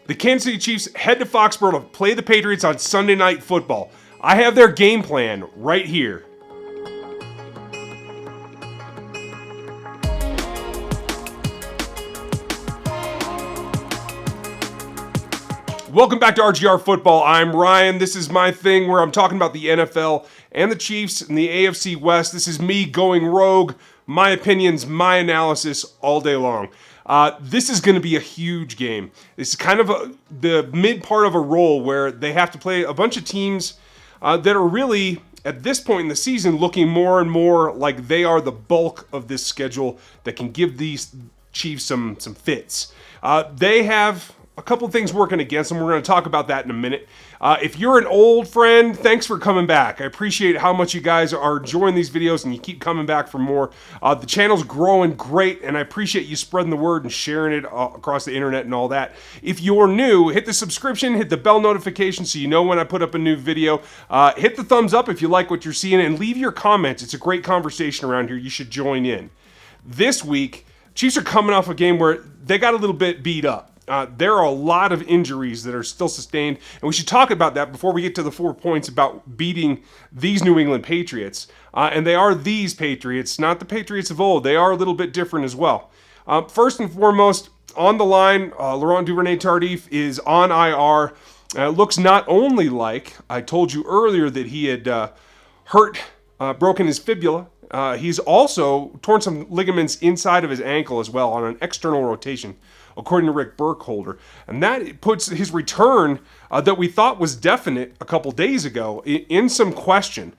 The Kansas City Chiefs head to Foxboro to play the Patriots on Sunday Night Football. I have their game plan right here. Welcome back to RGR Football. I'm Ryan. This is my thing where I'm talking about the NFL and the Chiefs and the AFC West. This is me going rogue, my opinions, my analysis all day long. This is going to be a huge game. This is kind of the mid part of a roll where they have to play a bunch of teams that are really, at this point in the season, looking more and more like they are the bulk of this schedule that can give these Chiefs some fits. They have a couple things working against them. We're going to talk about that in a minute. If you're an old friend, thanks for coming back. I appreciate how much you guys are enjoying these videos and you keep coming back for more. The channel's growing great, and I appreciate you spreading the word and sharing it across the internet and all that. If you're new, hit the subscription, hit the bell notification so you know when I put up a new video. Hit the thumbs up if you like what you're seeing, and leave your comments. It's a great conversation around here. You should join in. This week, Chiefs are coming off a game where they got a little bit beat up. There are a lot of injuries that are still sustained, and we should talk about that before we get to the 4 points about beating these New England Patriots. And they are these Patriots, not the Patriots of old. They are a little bit different as well. First and foremost, on the line, Laurent Duvernay-Tardif is on IR. It looks not only like, I told you earlier that he had broken his fibula, he's also torn some ligaments inside of his ankle as well on an external rotation, according to Rick Burkholder. And that puts his return that we thought was definite a couple days ago in some question.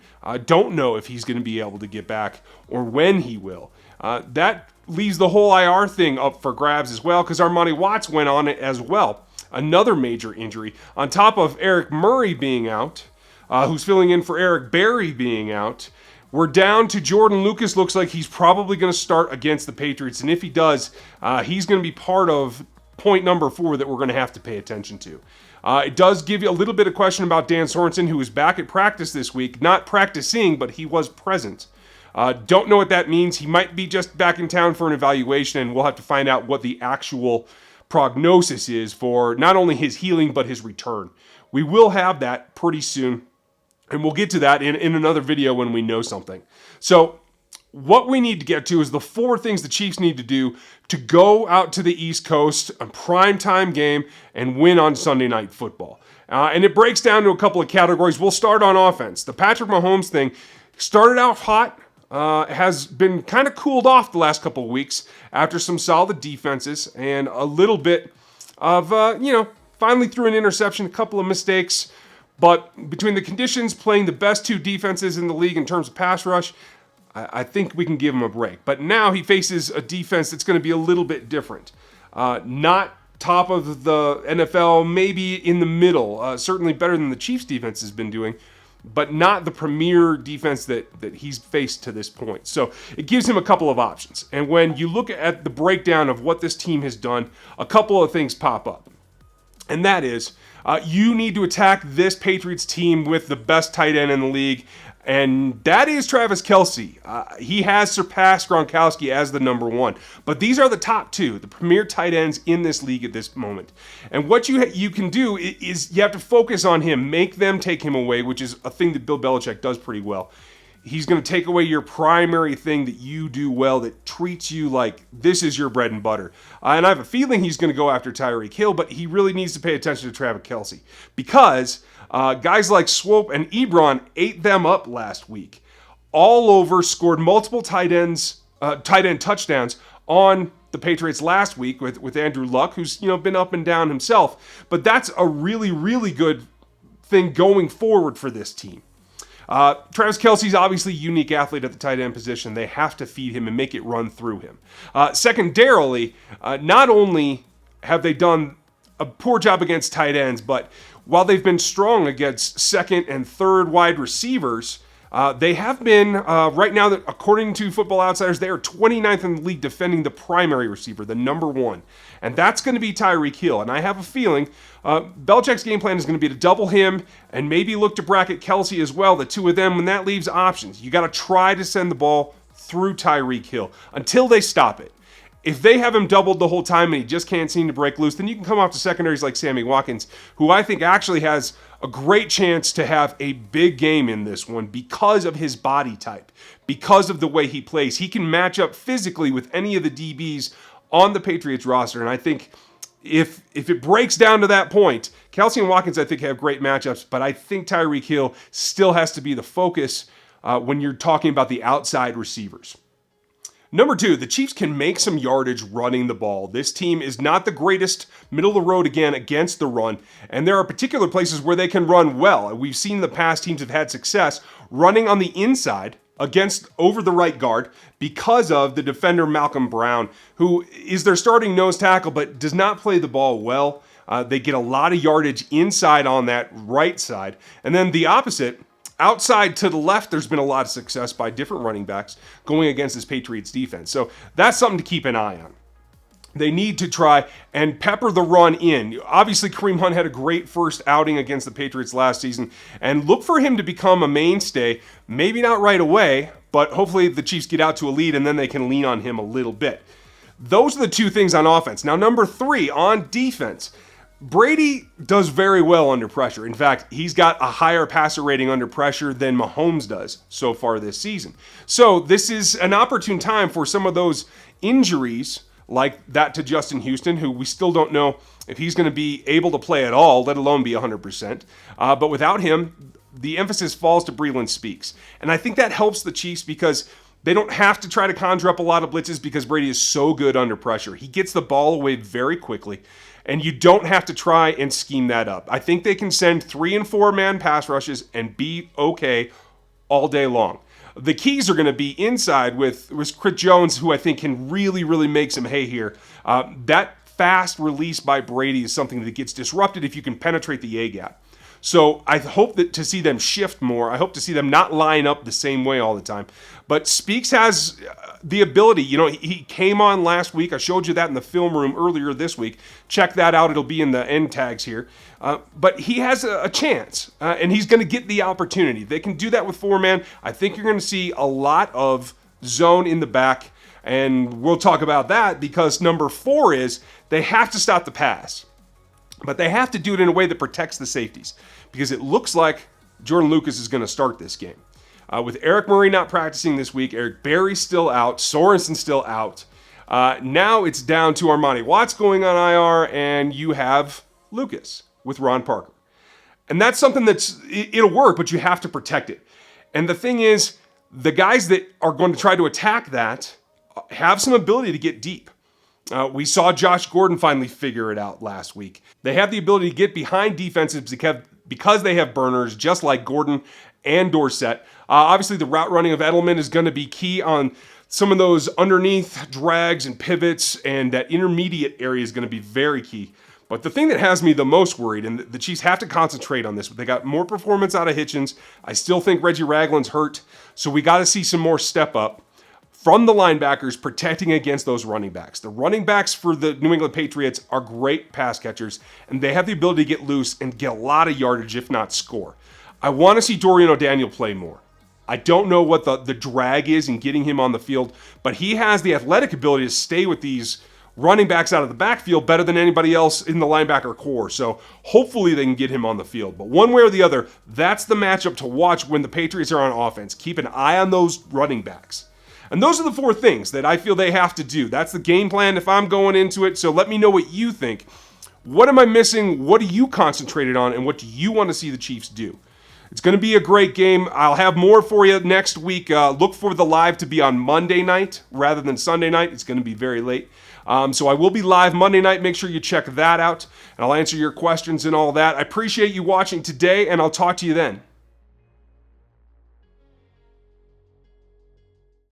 Don't know if he's going to be able to get back or when he will. That leaves the whole IR thing up for grabs as well, because Armani Watts went on it as well. Another major injury. On top of Eric Murray being out, who's filling in for Eric Berry being out, we're down to Jordan Lucas. Looks like he's probably going to start against the Patriots. And if he does, he's going to be part of point number 4 that we're going to have to pay attention to. It does give you a little bit of question about Dan Sorensen, who was back at practice this week. Not practicing, but he was present. Don't know what that means. He might be just back in town for an evaluation, and we'll have to find out what the actual prognosis is for not only his healing, but his return. We will have that pretty soon. And we'll get to that in another video when we know something. So what we need to get to is the 4 things the Chiefs need to do to go out to the East Coast, a primetime game, and win on Sunday Night Football. And it breaks down to a couple of categories. We'll start on offense. The Patrick Mahomes thing started out hot, has been kind of cooled off the last couple of weeks after some solid defenses and a little bit of, finally threw an interception, a couple of mistakes. But between the conditions, playing the best 2 defenses in the league in terms of pass rush, I think we can give him a break. But now he faces a defense that's going to be a little bit different. Not top of the NFL, maybe in the middle. Certainly better than the Chiefs' defense has been doing, but not the premier defense that he's faced to this point. So it gives him a couple of options. And when you look at the breakdown of what this team has done, a couple of things pop up. And that is, you need to attack this Patriots team with the best tight end in the league, and that is Travis Kelce. He has surpassed Gronkowski as the number 1. But these are the top 2, the premier tight ends in this league at this moment. And what you can do is you have to focus on him, make them take him away, which is a thing that Bill Belichick does pretty well. He's going to take away your primary thing that you do well, that treats you like this is your bread and butter. And I have a feeling he's going to go after Tyreek Hill, but he really needs to pay attention to Travis Kelce, because guys like Swope and Ebron ate them up last week. All over, scored multiple tight end touchdowns on the Patriots last week with Andrew Luck, who's been up and down himself. But that's a really, really good thing going forward for this team. Travis Kelce's obviously a unique athlete at the tight end position. They have to feed him and make it run through him. Secondarily, not only have they done a poor job against tight ends, but while they've been strong against second and third wide receivers, they have been, right now, according to Football Outsiders, they are 29th in the league defending the primary receiver, the number 1. And that's going to be Tyreek Hill. And I have a feeling Belichick's game plan is going to be to double him and maybe look to bracket Kelce as well, the 2 of them, when that leaves options. You got to try to send the ball through Tyreek Hill until they stop it. If they have him doubled the whole time and he just can't seem to break loose, then you can come off to secondaries like Sammy Watkins, who I think actually has a great chance to have a big game in this one because of his body type, because of the way he plays. He can match up physically with any of the DBs on the Patriots roster, and I think if it breaks down to that point, Kelce and Watkins, I think, have great matchups, but I think Tyreek Hill still has to be the focus when you're talking about the outside receivers. Number 2, the Chiefs can make some yardage running the ball. This team is not the greatest middle of the road again against the run, and there are particular places where they can run well. We've seen in the past teams have had success running on the inside against over the right guard because of the defender Malcolm Brown, who is their starting nose tackle but does not play the ball well. They get a lot of yardage inside on that right side. And then the opposite, outside to the left, there's been a lot of success by different running backs going against this Patriots defense. So that's something to keep an eye on. They need to try and pepper the run in. Obviously, Kareem Hunt had a great first outing against the Patriots last season, and look for him to become a mainstay, maybe not right away, but hopefully the Chiefs get out to a lead and then they can lean on him a little bit. Those are the 2 things on offense. Now, number 3, on defense. Brady does very well under pressure. In fact, he's got a higher passer rating under pressure than Mahomes does so far this season. So this is an opportune time for some of those injuries like that to Justin Houston, who we still don't know if he's going to be able to play at all, let alone be 100%. But without him, the emphasis falls to Breeland Speaks. And I think that helps the Chiefs because they don't have to try to conjure up a lot of blitzes because Brady is so good under pressure. He gets the ball away very quickly, and you don't have to try and scheme that up. I think they can send 3 and 4 man pass rushes and be okay all day long. The keys are going to be inside with Chris Jones, who I think can really, really make some hay here. That fast release by Brady is something that gets disrupted if you can penetrate the A-gap. So I hope that to see them shift more. I hope to see them not line up the same way all the time. But Speaks has the ability. You know, he came on last week. I showed you that in the film room earlier this week. Check that out. It'll be in the end tags here. But he has a chance, and he's going to get the opportunity. They can do that with 4-man. I think you're going to see a lot of zone in the back, and we'll talk about that because number 4 is they have to stop the pass. But they have to do it in a way that protects the safeties because it looks like Jordan Lucas is going to start this game. With Eric Murray not practicing this week, Eric Berry's still out, Sorensen's still out. Now it's down to Armani Watts going on IR, and you have Lucas with Ron Parker. And that's something it'll work, but you have to protect it. And the thing is, the guys that are going to try to attack that have some ability to get deep. We saw Josh Gordon finally figure it out last week. They have the ability to get behind defenses because they have burners, just like Gordon and Dorsett. Obviously, the route running of Edelman is going to be key on some of those underneath drags and pivots, and that intermediate area is going to be very key. But the thing that has me the most worried, and the Chiefs have to concentrate on this, they got more performance out of Hitchens. I still think Reggie Ragland's hurt, so we got to see some more step up from the linebackers protecting against those running backs. The running backs for the New England Patriots are great pass catchers, and they have the ability to get loose and get a lot of yardage, if not score. I want to see Dorian O'Daniel play more. I don't know what the drag is in getting him on the field, but he has the athletic ability to stay with these running backs out of the backfield better than anybody else in the linebacker core. So hopefully they can get him on the field. But one way or the other, that's the matchup to watch when the Patriots are on offense. Keep an eye on those running backs. And those are the 4 things that I feel they have to do. That's the game plan if I'm going into it. So let me know what you think. What am I missing? What are you concentrated on? And what do you want to see the Chiefs do? It's going to be a great game. I'll have more for you next week. Look for the live to be on Monday night rather than Sunday night. It's going to be very late. So I will be live Monday night. Make sure you check that out. And I'll answer your questions and all that. I appreciate you watching today, and I'll talk to you then.